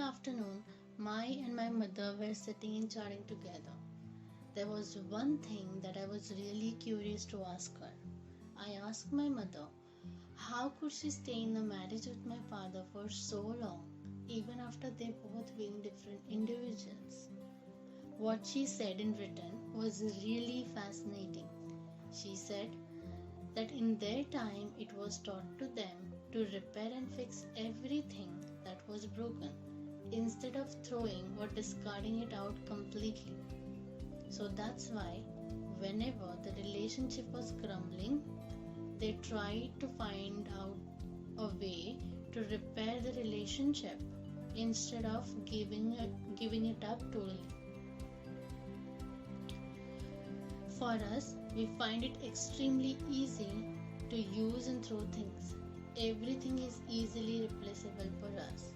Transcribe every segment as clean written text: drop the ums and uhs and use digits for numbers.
afternoon, my mother were sitting and chatting together. There was one thing that I was really curious to ask her. I asked my mother, how could she stay in a marriage with my father for so long, even after they both being different individuals? What she said in written was really fascinating. She said that in their time it was taught to them to repair and fix everything that was broken instead of throwing or discarding it out completely. So that's why whenever the relationship was crumbling, they tried to find out a way to repair the relationship instead of giving it up totally. For us, we find it extremely easy to use and throw things. Everything is easily replaceable for us.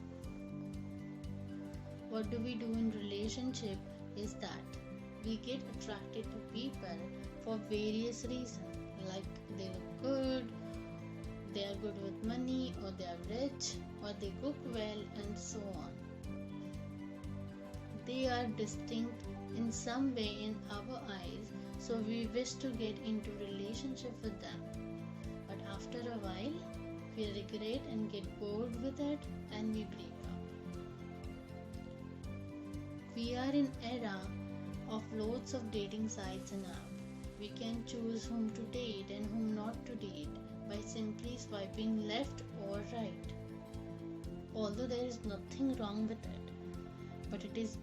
What do we do in relationship is that we get attracted to people for various reasons, like they look good, they are good with money, or they are rich, or they cook well, and so on. They are distinct in some way in our eyes, so we wish to get into relationship with them. But after a while, we regret and get bored with it and we break up. We are in era of loads of dating sites and apps. We can choose whom to date and whom not to date by simply swiping left or right. Although there is nothing wrong with it, but it is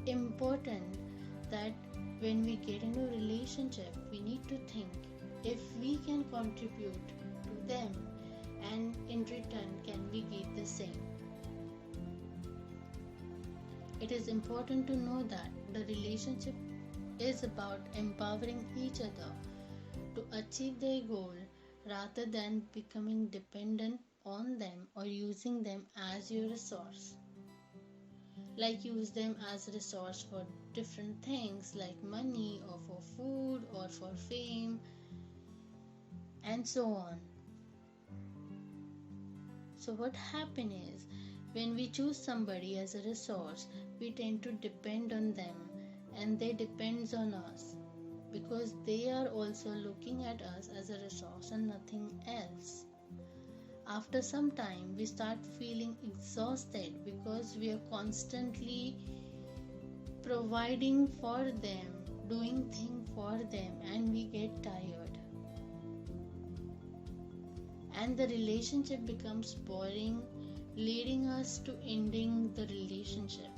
important that when we get into a relationship, we need to think if we can contribute to them and in return can we get the same. It is important to know that the relationship is about empowering each other to achieve their goal rather than becoming dependent on them or using them as your resource. Like use them as a resource for different things like money or for food or for fame and so on. So what happens is when we choose somebody as a resource, we tend to depend on them and they depends on us because they are also looking at us as a resource and nothing else. After some time, we start feeling exhausted because we are constantly providing for them, doing things for them, and we get tired. And the relationship becomes boring, leading us to ending the relationship.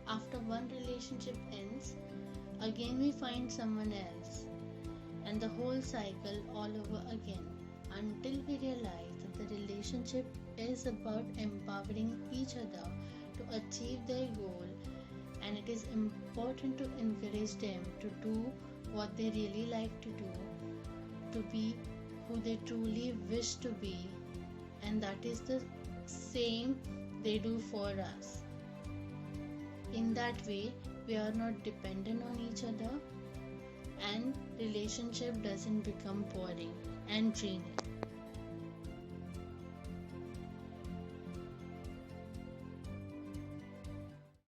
After one relationship ends, again we find someone else, and the whole cycle all over again. Until we realize that the relationship is about empowering each other to achieve their goal, and it is important to encourage them to do what they really like to do, to be who they truly wish to be, and that is the same they do for us. In that way, we are not dependent on each other and relationship doesn't become boring and draining.